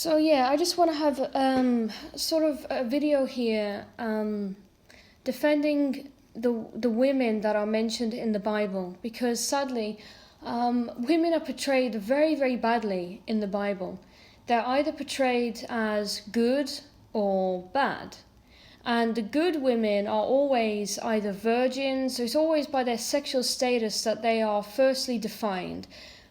So yeah, I just want to have sort of a video here defending the women that are mentioned in the Bible, because sadly women are portrayed very, very badly in the Bible. They're either portrayed as good or bad. And the good women are always either virgins, so it's always by their sexual status that they are firstly defined.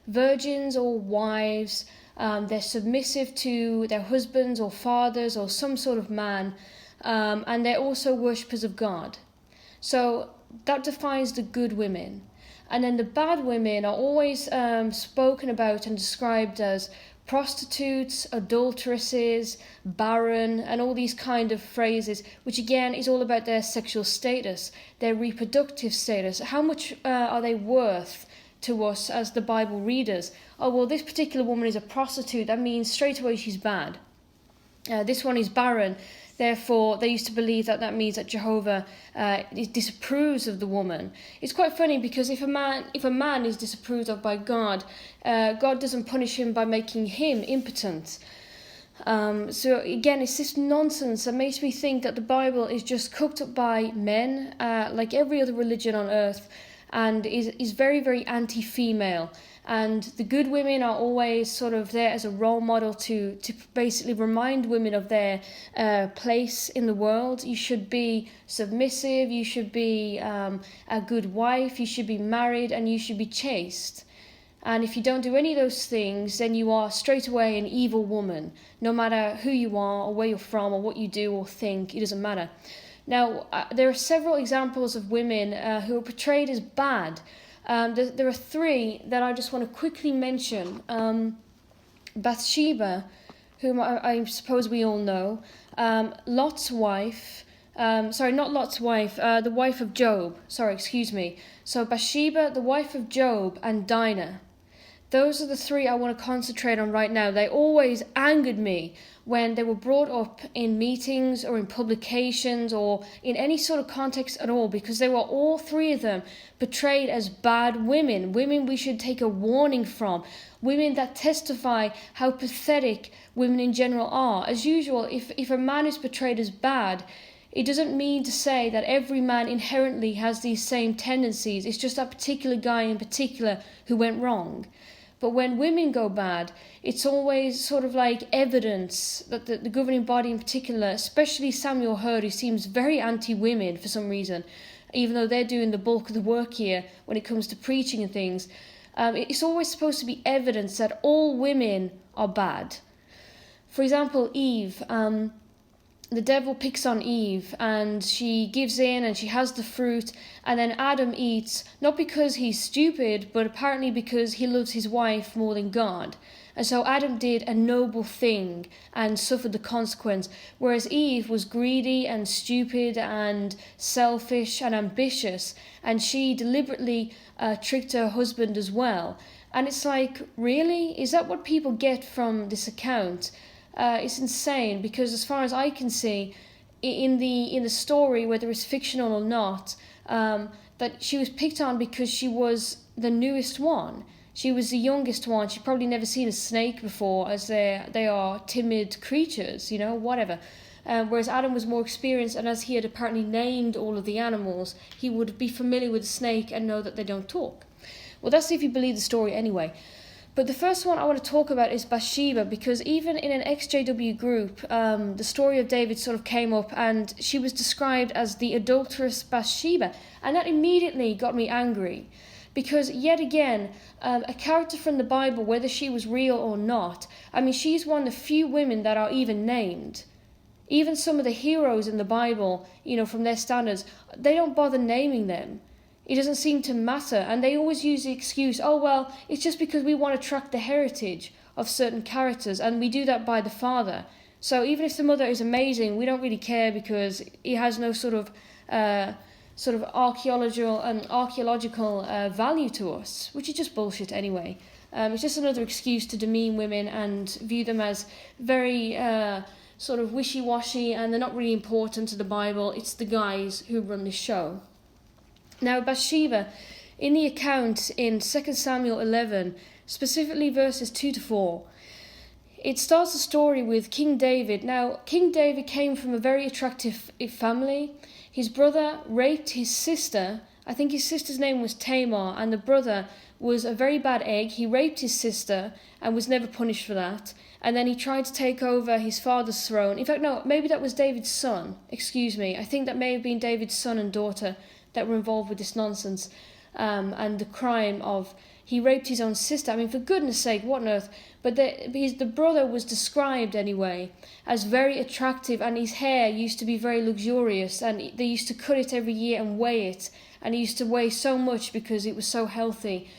Virgins or wives, they're submissive to their husbands or fathers or some sort of man, and they're also worshippers of God. So that defines the good women. And then the bad women are always spoken about and described as prostitutes, adulteresses, barren, and all these kind of phrases, which again is all about their sexual status, their reproductive status. How much are they worth to us as the Bible readers? Oh, well, this particular woman is a prostitute. That means straight away she's bad. This one is barren. Therefore, they used to believe that means that Jehovah disapproves of the woman. It's quite funny because if a man is disapproved of by God, God doesn't punish him by making him impotent. So again, it's this nonsense that makes me think that the Bible is just cooked up by men, like every other religion on earth, and is very, very anti-female. And the good women are always sort of there as a role model to basically remind women of their place in the world. You should be submissive, you should be a good wife, you should be married, and you should be chaste. And if you don't do any of those things, then you are straight away an evil woman. No matter who you are or where you're from or what you do or think, it doesn't matter. Now, there are several examples of women who are portrayed as bad. There are three that I just want to quickly mention. Bathsheba, whom I suppose we all know. Lot's wife. Not Lot's wife, the wife of Job. So Bathsheba, the wife of Job, and Dinah. Those are the three I want to concentrate on right now. They always angered me when they were brought up in meetings or in publications or in any sort of context at all, because they were all three of them portrayed as bad women we should take a warning from, women that testify how pathetic women in general are. As usual, if a man is portrayed as bad, it doesn't mean to say that every man inherently has these same tendencies. It's just that particular guy in particular who went wrong. But when women go bad, it's always sort of like evidence that the governing body in particular, especially Samuel Hurd, who seems very anti-women for some reason, even though they're doing the bulk of the work here when it comes to preaching and things, it's always supposed to be evidence that all women are bad. For example, Eve, the devil picks on Eve and she gives in and she has the fruit, and then Adam eats, not because he's stupid, but apparently because he loves his wife more than God. And so Adam did a noble thing and suffered the consequence, whereas Eve was greedy and stupid and selfish and ambitious, and she deliberately tricked her husband as well. And it's like, really? Is that what people get from this account? It's insane, because as far as I can see, in the story, whether it's fictional or not, that she was picked on because she was the newest one. She was the youngest one. She'd probably never seen a snake before, as they are timid creatures, whatever. Whereas Adam was more experienced, and as he had apparently named all of the animals, he would be familiar with the snake and know that they don't talk. Well, that's if you believe the story anyway. But the first one I want to talk about is Bathsheba, because even in an XJW group, the story of David sort of came up, and she was described as the adulteress Bathsheba, and that immediately got me angry, because yet again, a character from the Bible, whether she was real or not, she's one of the few women that are even named. Even some of the heroes in the Bible, from their standards, they don't bother naming them. It doesn't seem to matter, and they always use the excuse, oh well, it's just because we want to track the heritage of certain characters, and we do that by the father. So even if the mother is amazing, we don't really care because it has no sort of archaeological value to us, which is just bullshit anyway. It's just another excuse to demean women and view them as very sort of wishy-washy, and they're not really important to the Bible. It's the guys who run this show. Now, Bathsheba, in the account in 2 Samuel 11, specifically verses 2 to 4, It starts the story with King David. Now, King David came from a very attractive family. His brother raped his sister. I think his sister's name was Tamar, and the brother was a very bad egg. He raped his sister and was never punished for that. And then he tried to take over his father's throne. In fact, no, maybe that was David's son. Excuse me. I think that may have been David's son and daughter that were involved with this nonsense. And the crime of he raped his own sister. I mean, for goodness sake, what on earth? But the brother was described anyway as very attractive, and his hair used to be very luxurious, and they used to cut it every year and weigh it, and he used to weigh so much because it was so healthy.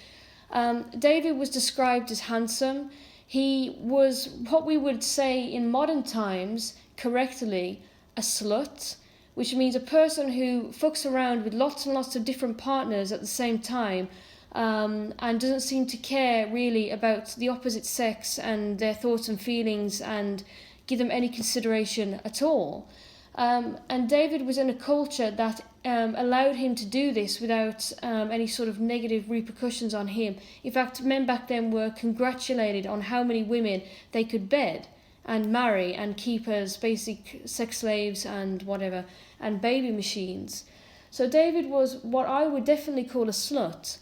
David was described as handsome. He was what we would say in modern times, correctly, a slut, which means a person who fucks around with lots and lots of different partners at the same time, and doesn't seem to care really about the opposite sex and their thoughts and feelings and give them any consideration at all. And David was in a culture that allowed him to do this without any sort of negative repercussions on him. In fact, men back then were congratulated on how many women they could bed and marry and keep as basic sex slaves and whatever, and baby machines. So David was what I would definitely call a slut.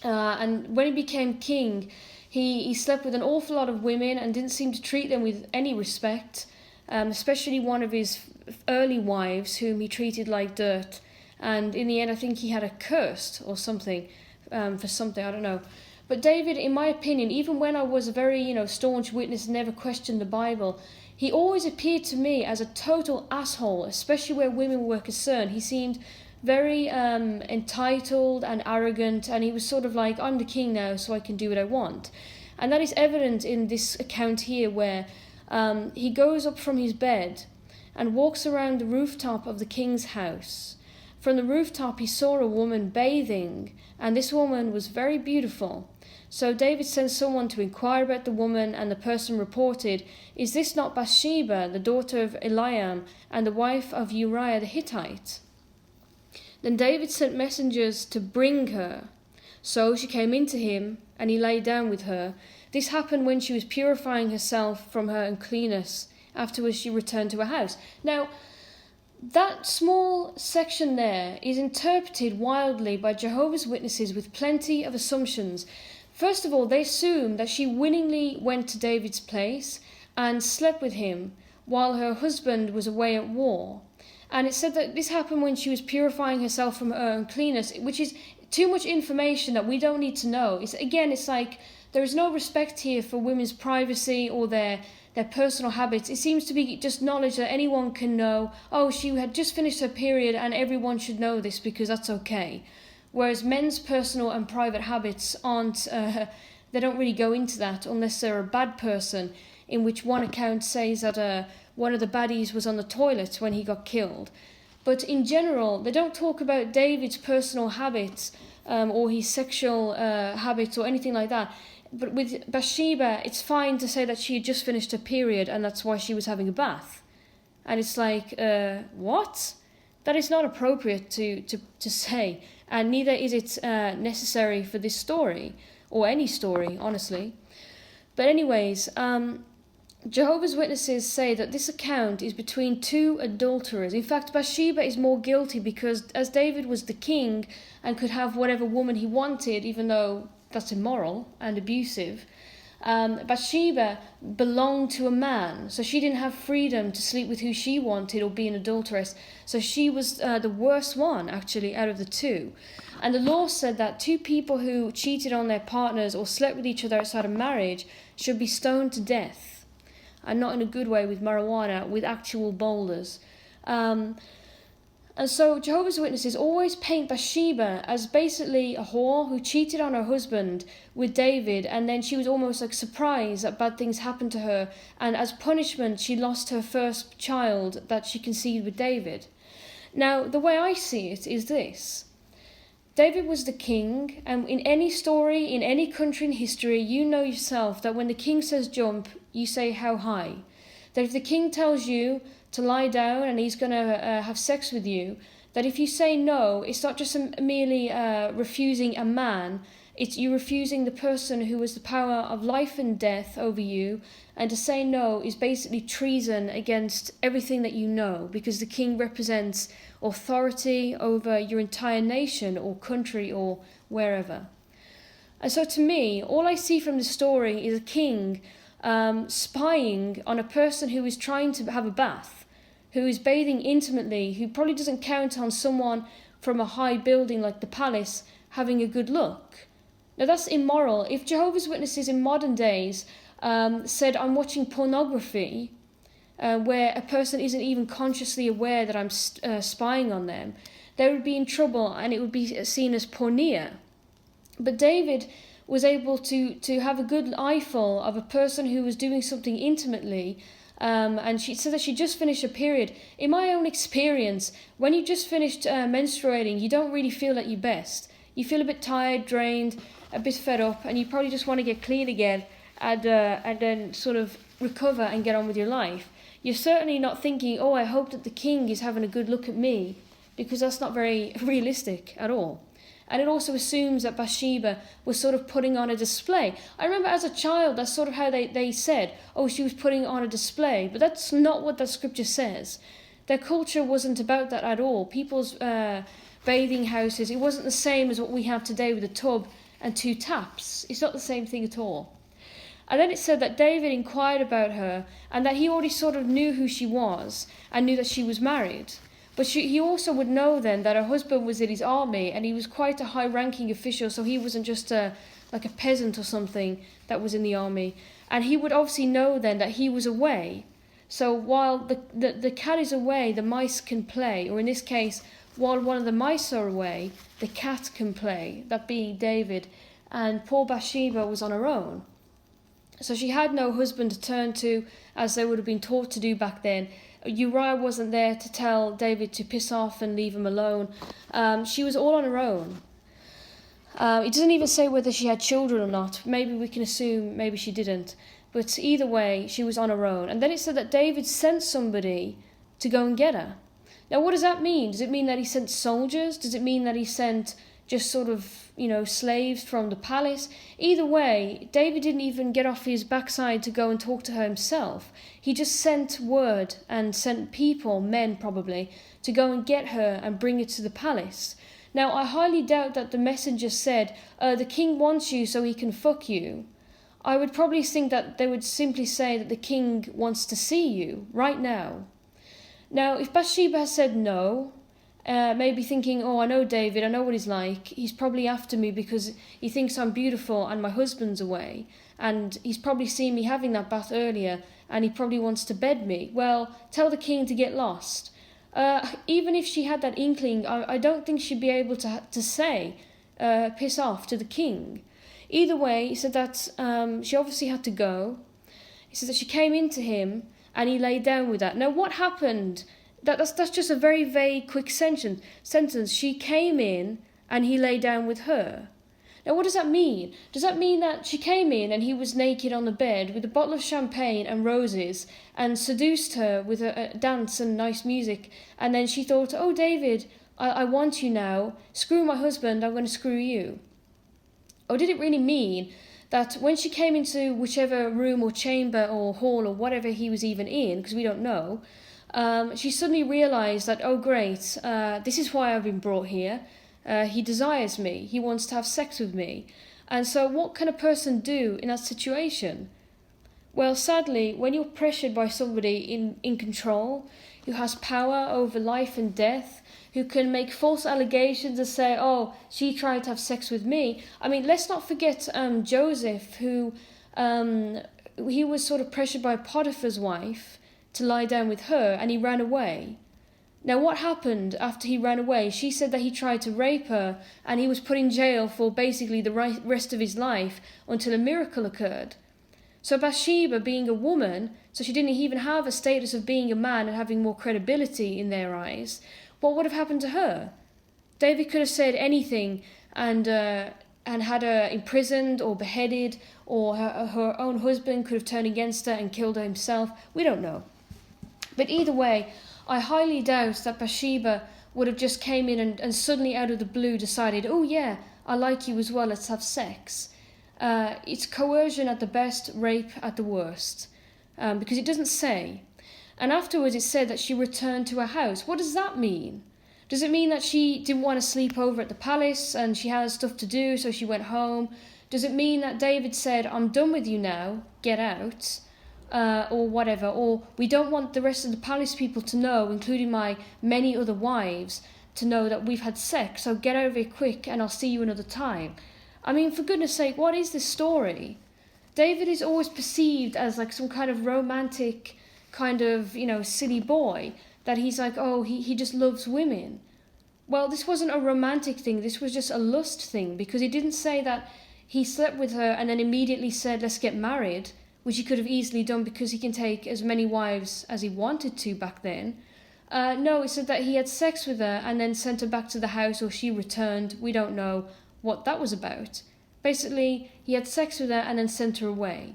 And when he became king, he slept with an awful lot of women and didn't seem to treat them with any respect, especially one of his early wives, whom he treated like dirt. And in the end, I think he had her cursed or something, for something, I don't know. But David, in my opinion, even when I was a very, staunch witness and never questioned the Bible, he always appeared to me as a total asshole, especially where women were concerned. He seemed very entitled and arrogant, and he was sort of like, I'm the king now, so I can do what I want. And that is evident in this account here, where he goes up from his bed and walks around the rooftop of the king's house. From the rooftop he saw a woman bathing, and this woman was very beautiful. So David sent someone to inquire about the woman, and the person reported, "Is this not Bathsheba, the daughter of Eliam, and the wife of Uriah the Hittite?" Then David sent messengers to bring her. So she came in to him, and he lay down with her. This happened when she was purifying herself from her uncleanness. Afterwards she returned to her house. Now, that small section there is interpreted wildly by Jehovah's Witnesses with plenty of assumptions. First of all, they assume that she willingly went to David's place and slept with him while her husband was away at war. And it said that this happened when she was purifying herself from her uncleanness, which is too much information that we don't need to know. It's like there is no respect here for women's privacy or their personal habits. It seems to be just knowledge that anyone can know. Oh, she had just finished her period and everyone should know this because that's okay. Whereas men's personal and private habits aren't, they don't really go into that unless they're a bad person, in which one account says that one of the baddies was on the toilet when he got killed. But in general, they don't talk about David's personal habits or his sexual habits or anything like that. But with Bathsheba, it's fine to say that she had just finished her period and that's why she was having a bath. And it's like, what? That is not appropriate to say. And neither is it necessary for this story, or any story, honestly. But anyways, Jehovah's Witnesses say that this account is between two adulterers. In fact, Bathsheba is more guilty because as David was the king and could have whatever woman he wanted, even though that's immoral and abusive, Bathsheba belonged to a man, so she didn't have freedom to sleep with who she wanted or be an adulteress. So she was the worst one, actually, out of the two. And the law said that two people who cheated on their partners or slept with each other outside of marriage should be stoned to death. And not in a good way with marijuana, with actual boulders. And so Jehovah's Witnesses always paint Bathsheba as basically a whore who cheated on her husband with David, and then she was almost like surprised that bad things happened to her, and as punishment she lost her first child that she conceived with David. Now, the way I see it is this. David was the king, and in any story, in any country in history, you know yourself that when the king says jump, you say how high. That if the king tells you to lie down and he's going to have sex with you, that if you say no, it's not just merely refusing a man, It's you refusing the person who has the power of life and death over you, and to say no is basically treason against everything that you know, because the king represents authority over your entire nation or country or wherever. And so to me, all I see from the story is a king spying on a person who is trying to have a bath, who is bathing intimately, who probably doesn't count on someone from a high building like the palace having a good look. Now that's immoral. If Jehovah's Witnesses in modern days said, I'm watching pornography, where a person isn't even consciously aware that I'm spying on them, they would be in trouble and it would be seen as porneia. But David was able to have a good eyeful of a person who was doing something intimately, and she said that she just finished a period. In my own experience, when you just finished menstruating, you don't really feel at your best. You feel a bit tired, drained, a bit fed up, and you probably just want to get clean again and then sort of recover and get on with your life. You're certainly not thinking, oh, I hope that the king is having a good look at me, because that's not very realistic at all. And it also assumes that Bathsheba was sort of putting on a display. I remember as a child, that's sort of how they said, oh, she was putting on a display. But that's not what that scripture says. Their culture wasn't about that at all. People's bathing houses, it wasn't the same as what we have today with a tub and 2 taps. It's not the same thing at all. And then it said that David inquired about her and that he already sort of knew who she was and knew that she was married. But he also would know then that her husband was in his army and he was quite a high-ranking official, so he wasn't just like a peasant or something that was in the army. And he would obviously know then that he was away. So while the cat is away, the mice can play. Or in this case, while one of the mice are away, the cat can play, that being David. And poor Bathsheba was on her own. So she had no husband to turn to, as they would have been taught to do back then. Uriah wasn't there to tell David to piss off and leave him alone. She was all on her own. It doesn't even say whether she had children or not. Maybe we can assume maybe she didn't. But either way, she was on her own. And then it said that David sent somebody to go and get her. Now, what does that mean? Does it mean that he sent soldiers? Does it mean that he sent just sort of, slaves from the palace? Either way, David didn't even get off his backside to go and talk to her himself. He just sent word and sent people, men probably, to go and get her and bring her to the palace. Now, I highly doubt that the messenger said, the king wants you so he can fuck you. I would probably think that they would simply say that the king wants to see you right now. Now, if Bathsheba has said no, maybe thinking, oh, I know David, I know what he's like. He's probably after me because he thinks I'm beautiful and my husband's away. And he's probably seen me having that bath earlier and he probably wants to bed me. Well, tell the king to get lost. Even if she had that inkling, I don't think she'd be able to say, piss off to the king. Either way, he said that she obviously had to go. He said that she came into him and he lay down with that. Now, what happened? That's just a very vague, quick sentence. She came in and he lay down with her. Now, what does that mean? Does that mean that she came in and he was naked on the bed with a bottle of champagne and roses and seduced her with a dance and nice music, and then she thought, oh, David, I want you now. Screw my husband, I'm going to screw you. Or did it really mean that when she came into whichever room or chamber or hall or whatever he was even in, because we don't know, she suddenly realised that, oh great, this is why I've been brought here. He desires me. He wants to have sex with me. And so what can a person do in that situation? Well, sadly, when you're pressured by somebody in control, who has power over life and death, who can make false allegations and say, oh, she tried to have sex with me. I mean, let's not forget Joseph, who he was sort of pressured by Potiphar's wife to lie down with her, and he ran away. Now, what happened after he ran away? She said that he tried to rape her, and he was put in jail for basically the rest of his life until a miracle occurred. So Bathsheba, being a woman, so she didn't even have a status of being a man and having more credibility in their eyes, what would have happened to her? David could have said anything and had her imprisoned or beheaded, or her own husband could have turned against her and killed her himself. We don't know. But either way, I highly doubt that Bathsheba would have just came in and suddenly out of the blue decided, oh yeah, I like you as well, let's have sex. It's coercion at the best, rape at the worst, because it doesn't say. And afterwards it said that she returned to her house. What does that mean? Does it mean that she didn't want to sleep over at the palace and she had stuff to do, so she went home? Does it mean that David said, I'm done with you now, get out, or whatever? Or we don't want the rest of the palace people to know, including my many other wives, to know that we've had sex, so get out of here quick and I'll see you another time. I mean, for goodness sake, what is this story? David is always perceived as like some kind of romantic, kind of, silly boy, that he's like, oh, he just loves women. Well, this wasn't a romantic thing, this was just a lust thing, because he didn't say that he slept with her and then immediately said, let's get married, which he could have easily done because he can take as many wives as he wanted to back then. No, it said that he had sex with her and then sent her back to the house, or she returned. We don't know what that was about. Basically, he had sex with her and then sent her away.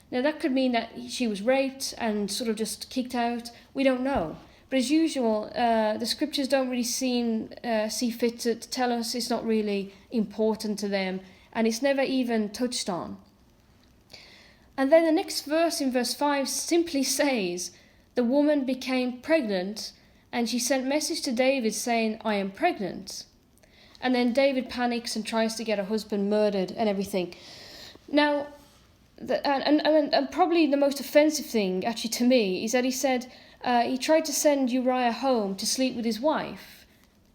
Now, that could mean that she was raped and sort of just kicked out. We don't know. But as usual, the scriptures don't really see fit to tell us. It's not really important to them, and it's never even touched on. And then the next verse, in verse 5, simply says, the woman became pregnant, and she sent message to David saying, I am pregnant. And then David panics and tries to get her husband murdered and everything. Now, and probably the most offensive thing, actually, to me, is that he said he tried to send Uriah home to sleep with his wife.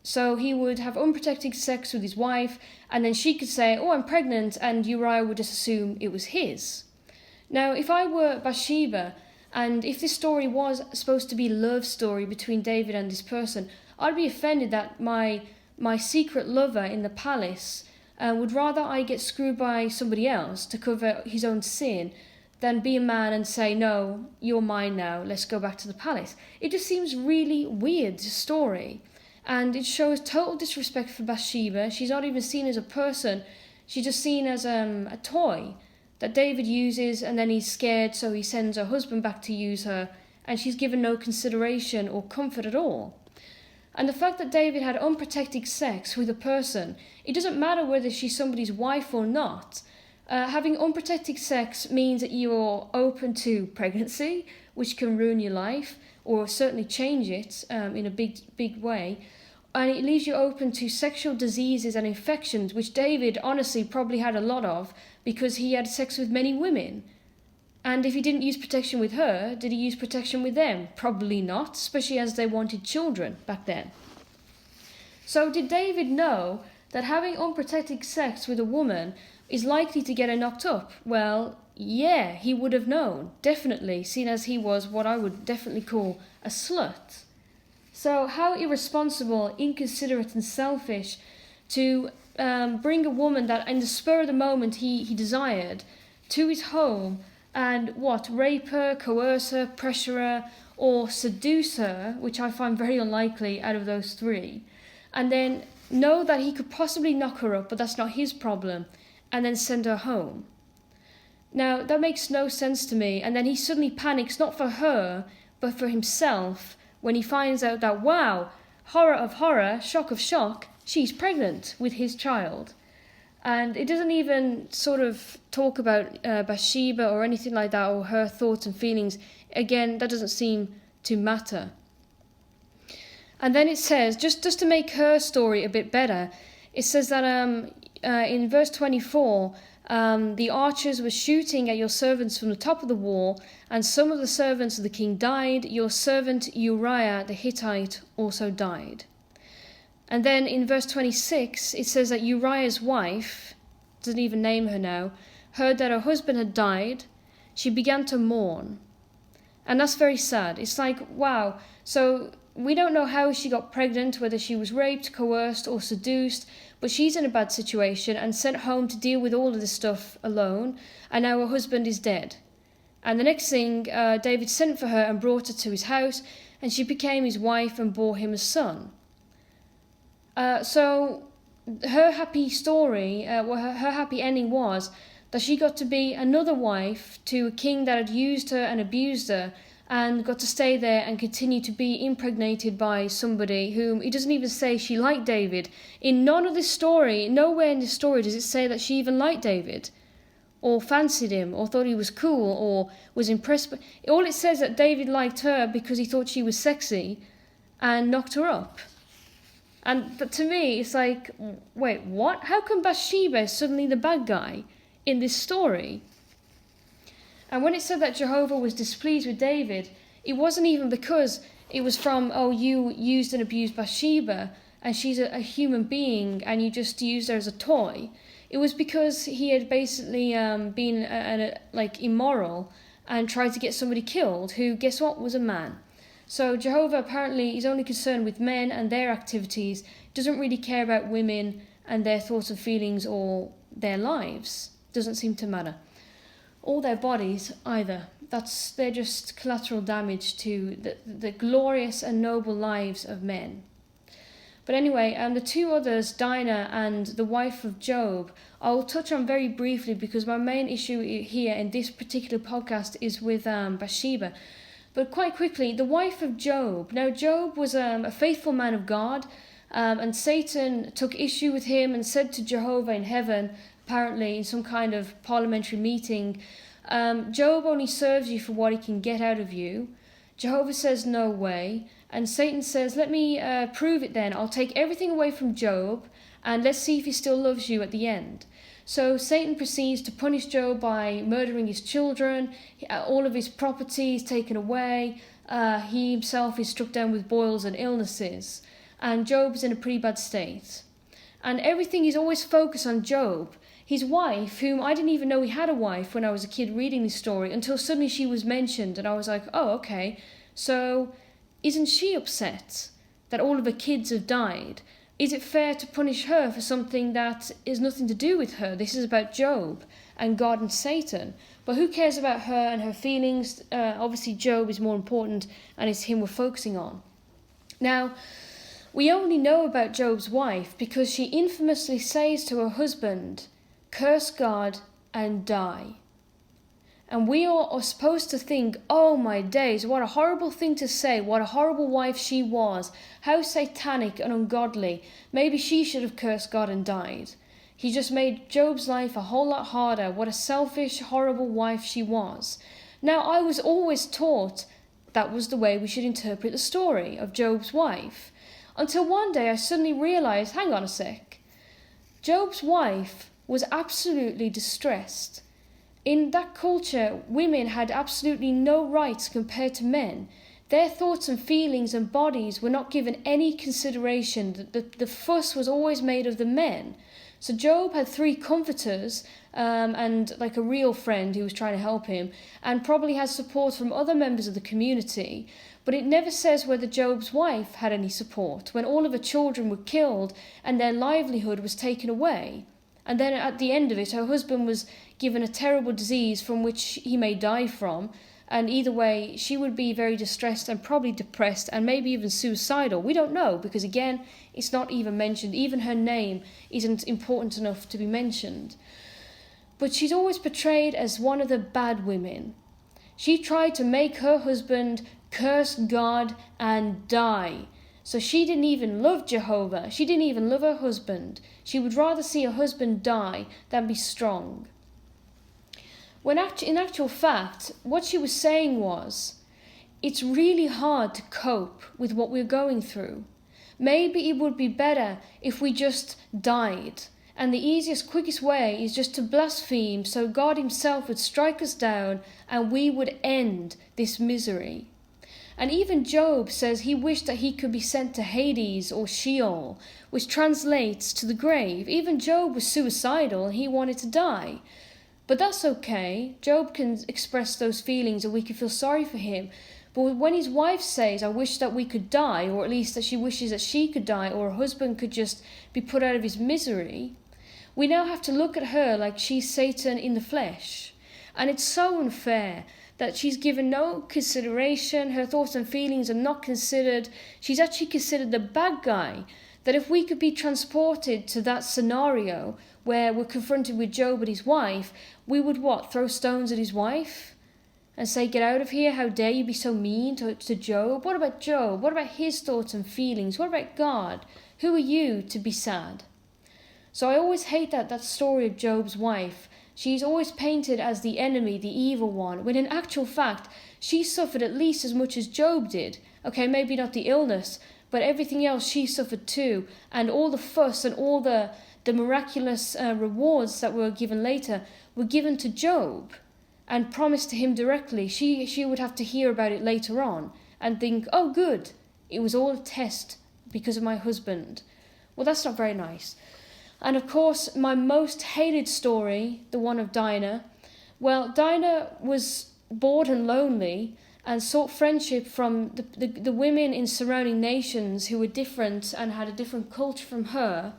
So he would have unprotected sex with his wife, and then she could say, oh, I'm pregnant, and Uriah would just assume it was his. Now, if I were Bathsheba, and if this story was supposed to be a love story between David and this person, I'd be offended that my secret lover in the palace would rather I get screwed by somebody else to cover his own sin than be a man and say, no, you're mine now, let's go back to the palace. It just seems really weird, this story. And it shows total disrespect for Bathsheba. She's not even seen as a person. She's just seen as a toy that David uses, and then he's scared, so he sends her husband back to use her, and she's given no consideration or comfort at all. And the fact that David had unprotected sex with a person, it doesn't matter whether she's somebody's wife or not. Having unprotected sex means that you're open to pregnancy, which can ruin your life, or certainly change it in a big way. And it leaves you open to sexual diseases and infections, which David honestly probably had a lot of because he had sex with many women. And if he didn't use protection with her, did he use protection with them? Probably not, especially as they wanted children back then. So did David know that having unprotected sex with a woman is likely to get her knocked up? Well, yeah, he would have known, definitely, seeing as he was what I would definitely call a slut. So how irresponsible, inconsiderate and selfish to bring a woman that in the spur of the moment he desired to his home and rape her, coerce her, pressure her, or seduce her, which I find very unlikely out of those three, and then know that he could possibly knock her up, but that's not his problem, and then send her home. Now, that makes no sense to me, and then he suddenly panics, not for her, but for himself, when he finds out that, wow, horror of horror, shock of shock, she's pregnant with his child. And it doesn't even sort of talk about Bathsheba or anything like that, or her thoughts and feelings. Again, that doesn't seem to matter. And then it says, just to make her story a bit better, it says that in verse 24, the archers were shooting at your servants from the top of the wall, and some of the servants of the king died. Your servant Uriah the Hittite also died. And then in verse 26, it says that Uriah's wife, doesn't even name her now, heard that her husband had died. She began to mourn. And that's very sad. It's like, wow, so we don't know how she got pregnant, whether she was raped, coerced, or seduced, but she's in a bad situation and sent home to deal with all of this stuff alone, and now her husband is dead. And the next thing, David sent for her and brought her to his house, and she became his wife and bore him a son. So her happy story, her happy ending was that she got to be another wife to a king that had used her and abused her, and got to stay there and continue to be impregnated by somebody whom it doesn't even say she liked David. In none of this story, nowhere in this story does it say that she even liked David, or fancied him, or thought he was cool, or was impressed. But all it says that David liked her because he thought she was sexy and knocked her up. But to me, it's like, wait, what? How come Bathsheba is suddenly the bad guy in this story? And when it said that Jehovah was displeased with David, it wasn't even because it was from, oh, you used and abused Bathsheba, and she's a human being, and you just used her as a toy. It was because he had basically been immoral and tried to get somebody killed, who, guess what, was a man. So Jehovah apparently is only concerned with men and their activities, doesn't really care about women and their thoughts and feelings or their lives. Doesn't seem to matter. Or their bodies either. They're just collateral damage to the glorious and noble lives of men. But anyway, the two others, Dinah and the wife of Job, I will touch on very briefly because my main issue here in this particular podcast is with Bathsheba. But quite quickly, the wife of Job. Now, Job was a faithful man of God, and Satan took issue with him and said to Jehovah in heaven, apparently in some kind of parliamentary meeting, Job only serves you for what he can get out of you. Jehovah says, no way. And Satan says, let me prove it then. I'll take everything away from Job, and let's see if he still loves you at the end. So Satan proceeds to punish Job by murdering his children, all of his property is taken away, he himself is struck down with boils and illnesses, and Job is in a pretty bad state. And everything is always focused on Job. His wife, whom I didn't even know he had a wife when I was a kid reading this story, until suddenly she was mentioned, and I was like, oh, okay, so isn't she upset that all of her kids have died? Is it fair to punish her for something that is nothing to do with her? This is about Job and God and Satan. But who cares about her and her feelings? Obviously, Job is more important, and it's him we're focusing on. Now, we only know about Job's wife because she infamously says to her husband, curse God and die. And we all are supposed to think, oh my days, what a horrible thing to say, what a horrible wife she was, how satanic and ungodly, maybe she should have cursed God and died. He just made Job's life a whole lot harder, what a selfish, horrible wife she was. Now, I was always taught that was the way we should interpret the story of Job's wife, until one day I suddenly realised, hang on a sec, Job's wife was absolutely distressed. In that culture, women had absolutely no rights compared to men. Their thoughts and feelings and bodies were not given any consideration. The fuss was always made of the men. So Job had 3 comforters and like a real friend who was trying to help him, and probably had support from other members of the community. But it never says whether Job's wife had any support when all of her children were killed and their livelihood was taken away. And then at the end of it, her husband was given a terrible disease from which he may die from. And either way, she would be very distressed and probably depressed and maybe even suicidal. We don't know because, again, it's not even mentioned. Even her name isn't important enough to be mentioned. But she's always portrayed as one of the bad women. She tried to make her husband curse God and die. So she didn't even love Jehovah. She didn't even love her husband. She would rather see her husband die than be strong. When in actual fact, what she was saying was, it's really hard to cope with what we're going through. Maybe it would be better if we just died. And the easiest, quickest way is just to blaspheme so God himself would strike us down and we would end this misery. And even Job says he wished that he could be sent to Hades or Sheol, which translates to the grave. Even Job was suicidal and he wanted to die. But that's okay. Job can express those feelings and we can feel sorry for him. But when his wife says, I wish that we could die, or at least that she wishes that she could die, or her husband could just be put out of his misery, we now have to look at her like she's Satan in the flesh. And it's so unfair that she's given no consideration, her thoughts and feelings are not considered. She's actually considered the bad guy. That if we could be transported to that scenario where we're confronted with Job and his wife, we would what? Throw stones at his wife? and say, get out of here, how dare you be so mean to Job? What about Job? What about his thoughts and feelings? What about God? Who are you to be sad? So I always hate that story of Job's wife. She's always painted as the enemy, the evil one, when in actual fact, she suffered at least as much as Job did. Okay, maybe not the illness, but everything else she suffered too. And all the fuss and all the miraculous rewards that were given later were given to Job and promised to him directly. She would have to hear about it later on and think, oh good, it was all a test because of my husband. Well, that's not very nice. And of course, my most hated story, the one of Dinah. Well, Dinah was bored and lonely and sought friendship from the women in surrounding nations who were different and had a different culture from her.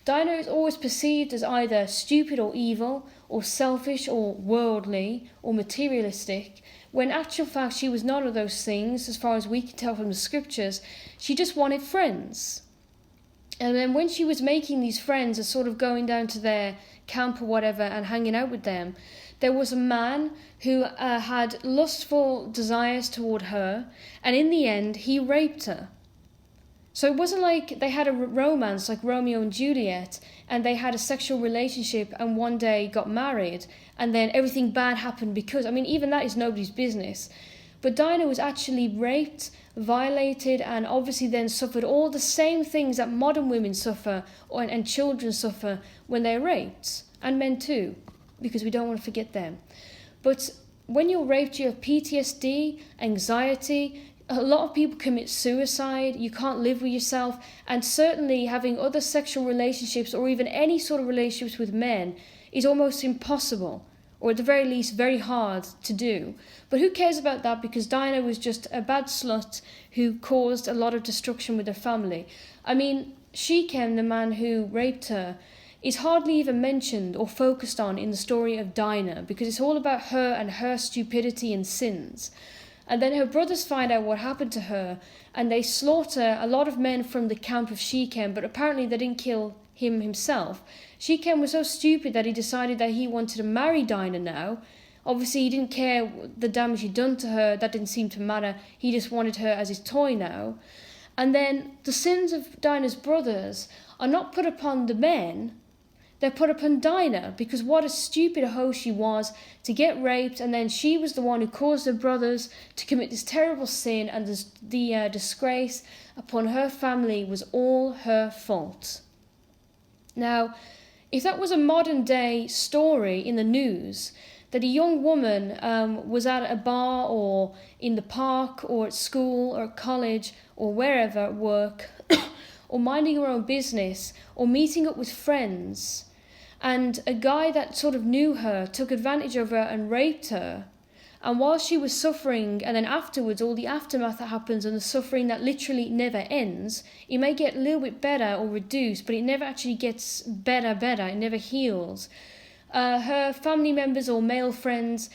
Dinah is always perceived as either stupid or evil, or selfish or worldly or materialistic, when in actual fact she was none of those things, as far as we can tell from the scriptures. She just wanted friends. And then when she was making these friends and sort of going down to their camp or whatever and hanging out with them, there was a man who had lustful desires toward her, and in the end he raped her. So it wasn't like they had a romance like Romeo and Juliet and they had a sexual relationship and one day got married and then everything bad happened because, even that is nobody's business. But Dinah was actually raped, violated, and obviously then suffered all the same things that modern women suffer and children suffer when they're raped, and men too, because we don't want to forget them. But when you're raped, you have PTSD, anxiety. A lot of people commit suicide, you can't live with yourself, and certainly having other sexual relationships or even any sort of relationships with men is almost impossible, or at the very least very hard to do. But who cares about that, because Dinah was just a bad slut who caused a lot of destruction with her family. Shechem, the man who raped her, is hardly even mentioned or focused on in the story of Dinah, because it's all about her and her stupidity and sins. And then her brothers find out what happened to her, and they slaughter a lot of men from the camp of Shechem, but apparently they didn't kill him himself. Shechem was so stupid that he decided that he wanted to marry Dinah now. Obviously, he didn't care the damage he'd done to her. That didn't seem to matter. He just wanted her as his toy now. And then the sins of Dinah's brothers are not put upon the men. They're put upon Dinah, because what a stupid hoe she was to get raped, and then she was the one who caused her brothers to commit this terrible sin, and the disgrace upon her family was all her fault. Now, if that was a modern day story in the news, that a young woman was at a bar or in the park or at school or at college or wherever at work or minding her own business or meeting up with friends, and a guy that sort of knew her took advantage of her and raped her, and while she was suffering, and then afterwards all the aftermath that happens and the suffering that literally never ends, it may get a little bit better or reduced, but it never actually gets better, it never heals. Her family members or male friends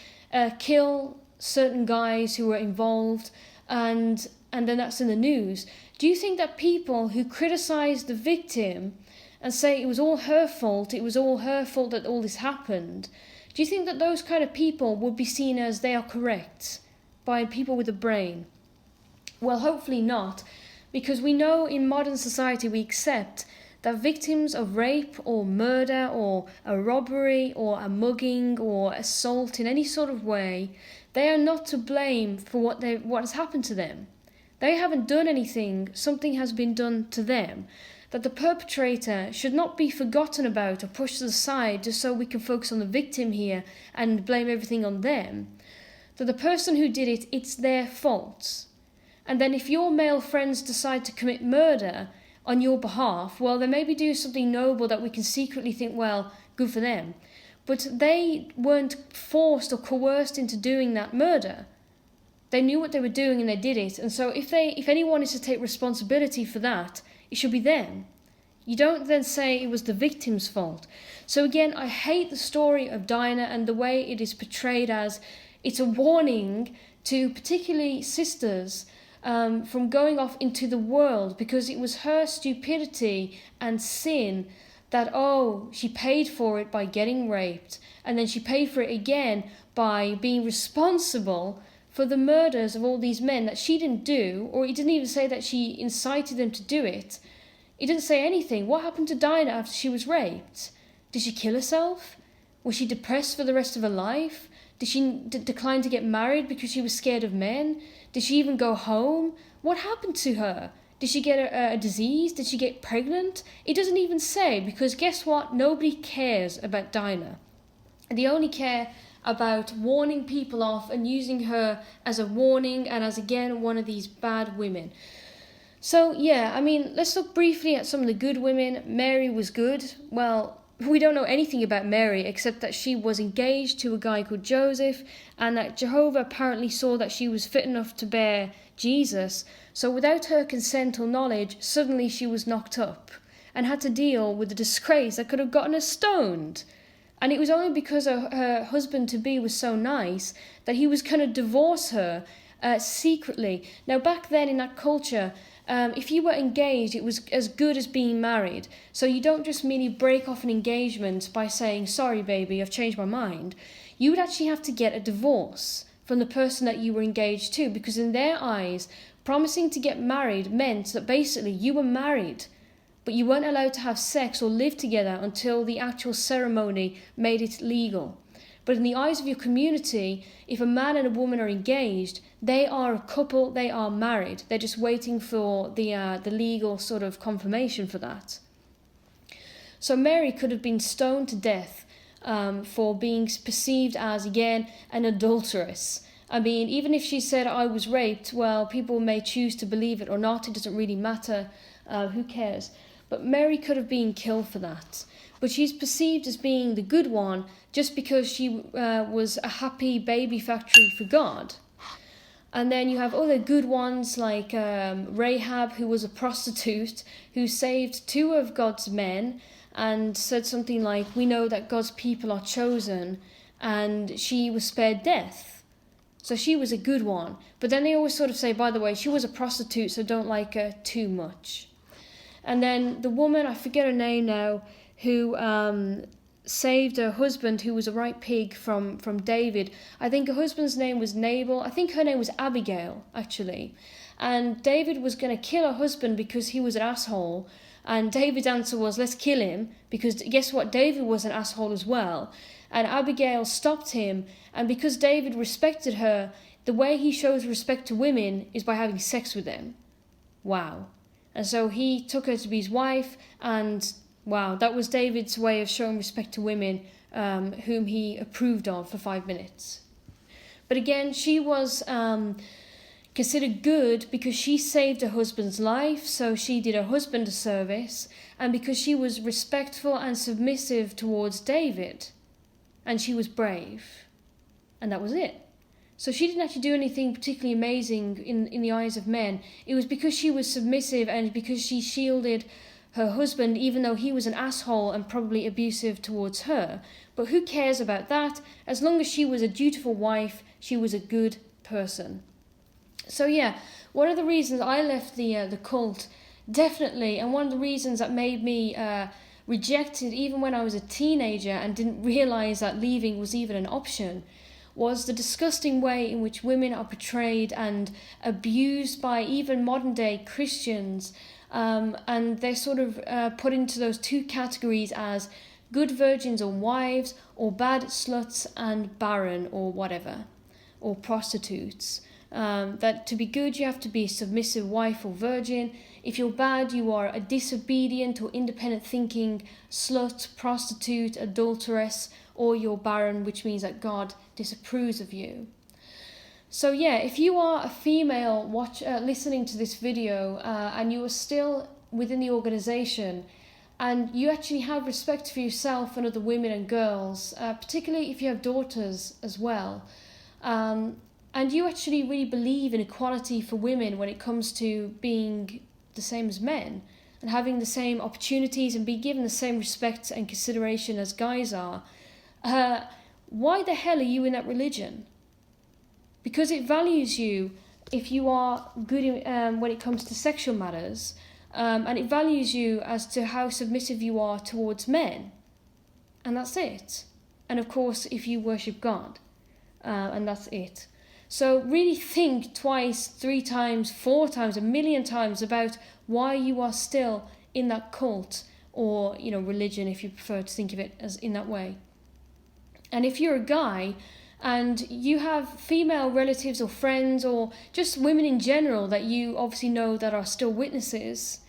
kill certain guys who were involved, and then that's in the news. Do you think that people who criticize the victim and say it was all her fault that all this happened, do you think that those kind of people would be seen as they are correct by people with a brain? Well, hopefully not, because we know in modern society we accept that victims of rape or murder or a robbery or a mugging or assault in any sort of way, they are not to blame for what has happened to them. They haven't done anything, something has been done to them. That the perpetrator should not be forgotten about or pushed to the side just so we can focus on the victim here and blame everything on them. That the person who did it, it's their fault. And then if your male friends decide to commit murder on your behalf, well, they maybe do something noble that we can secretly think, well, good for them. But they weren't forced or coerced into doing that murder. They knew what they were doing and they did it. And so if anyone is to take responsibility for that, it should be them. You don't then say it was the victim's fault. So again, I hate the story of Dinah and the way it is portrayed as it's a warning to particularly sisters from going off into the world, because it was her stupidity and sin that, she paid for it by getting raped, and then she paid for it again by being responsible for the murders of all these men that she didn't do, or it didn't even say that she incited them to do it. It didn't say anything. What happened to Dinah after she was raped? Did she kill herself? Was she depressed for the rest of her life? Did she decline to get married because she was scared of men? Did she even go home? What happened to her? Did she get a disease? Did she get pregnant? It doesn't even say, because guess what? Nobody cares about Dinah. They only care about warning people off and using her as a warning and as, again, one of these bad women. So, yeah, I mean, let's look briefly at some of the good women. Mary was good. Well, we don't know anything about Mary except that she was engaged to a guy called Joseph, and that Jehovah apparently saw that she was fit enough to bear Jesus. So without her consent or knowledge, suddenly she was knocked up and had to deal with the disgrace that could have gotten her stoned. And it was only because her husband-to-be was so nice that he was going to divorce her secretly. Now, back then in that culture, if you were engaged, it was as good as being married. So you don't just merely break off an engagement by saying, sorry, baby, I've changed my mind. You would actually have to get a divorce from the person that you were engaged to, because in their eyes, promising to get married meant that basically you were married, but you weren't allowed to have sex or live together until the actual ceremony made it legal. But in the eyes of your community, if a man and a woman are engaged, they are a couple, they are married. They're just waiting for the legal sort of confirmation for that. So Mary could have been stoned to death for being perceived as, again, an adulteress. I mean, even if she said, I was raped, well, people may choose to believe it or not. It doesn't really matter. Who cares? But Mary could have been killed for that. But she's perceived as being the good one just because she was a happy baby factory for God. And then you have other good ones like Rahab, who was a prostitute, who saved 2 of God's men and said something like, we know that God's people are chosen, and she was spared death. So she was a good one. But then they always sort of say, by the way, she was a prostitute, so don't like her too much. And then the woman, I forget her name now, who saved her husband, who was a right pig, from David. I think her husband's name was Nabal. I think her name was Abigail, actually. And David was going to kill her husband because he was an asshole. And David's answer was, let's kill him, because guess what? David was an asshole as well. And Abigail stopped him. And because David respected her, the way he shows respect to women is by having sex with them. Wow. And so he took her to be his wife, and wow, that was David's way of showing respect to women whom he approved of for 5 minutes. But again, she was considered good because she saved her husband's life, so she did her husband a service, and because she was respectful and submissive towards David, and she was brave. And that was it. So she didn't actually do anything particularly amazing in the eyes of men. It was because she was submissive and because she shielded her husband, even though he was an asshole and probably abusive towards her. But who cares about that? As long as she was a dutiful wife, she was a good person. So yeah, one of the reasons I left the cult, definitely, and one of the reasons that made me rejected even when I was a teenager and didn't realise that leaving was even an option, was the disgusting way in which women are portrayed and abused by even modern day Christians. And they're sort of put into those 2 categories as good virgins or wives, or bad sluts and barren or whatever, or prostitutes. That to be good, you have to be a submissive wife or virgin. If you're bad, you are a disobedient or independent thinking slut, prostitute, adulteress, or you're barren, which means that God disapproves of you. So yeah, if you are a female listening to this video and you are still within the organization and you actually have respect for yourself and other women and girls, particularly if you have daughters as well, and you actually really believe in equality for women when it comes to being the same as men and having the same opportunities and be given the same respect and consideration as guys are, why the hell are you in that religion? Because it values you if you are good when it comes to sexual matters, and it values you as to how submissive you are towards men. And that's it. And of course, if you worship God. and that's it. So really think twice, 3 times, 4 times, 1,000,000 times about why you are still in that cult, or religion, if you prefer to think of it as in that way. And if you're a guy and you have female relatives or friends or just women in general that you obviously know that are still witnesses,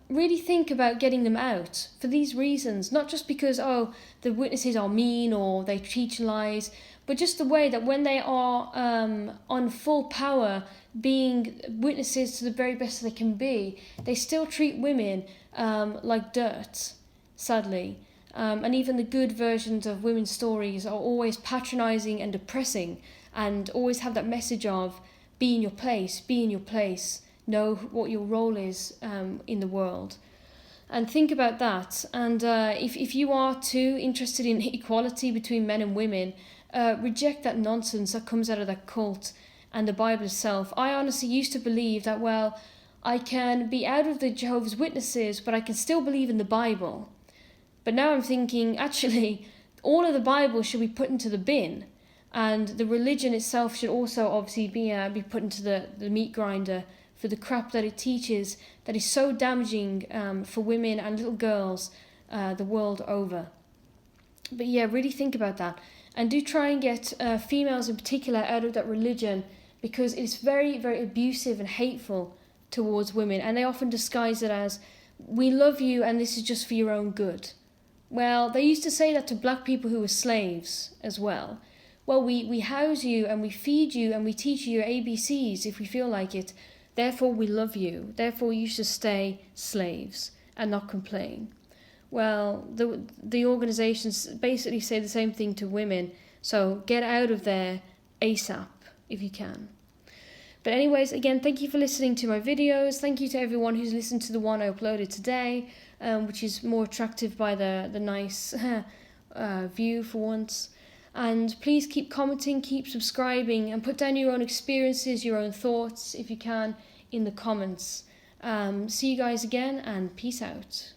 really think about getting them out for these reasons. Not just because, the witnesses are mean or they teach lies, but just the way that when they are on full power, being witnesses to the very best they can be, they still treat women like dirt, sadly. And even the good versions of women's stories are always patronizing and depressing, and always have that message of be in your place, know what your role is in the world. And think about that. And if you are too interested in equality between men and women, reject that nonsense that comes out of that cult and the Bible itself. I honestly used to believe that, I can be out of the Jehovah's Witnesses, but I can still believe in the Bible. But now I'm thinking, actually, all of the Bible should be put into the bin, and the religion itself should also obviously be put into the meat grinder for the crap that it teaches that is so damaging for women and little girls the world over. But yeah, really think about that. And do try and get females in particular out of that religion, because it's very, very abusive and hateful towards women. And they often disguise it as, we love you and this is just for your own good. Well, they used to say that to black people who were slaves as well. Well, we house you and we feed you and we teach you your ABCs if we feel like it. Therefore, we love you. Therefore, you should stay slaves and not complain. Well, the organizations basically say the same thing to women. So get out of there ASAP if you can. But anyways, again, thank you for listening to my videos. Thank you to everyone who's listened to the one I uploaded today, which is more attractive by the nice view for once. And please keep commenting, keep subscribing, and put down your own experiences, your own thoughts, if you can, in the comments. See you guys again, and peace out.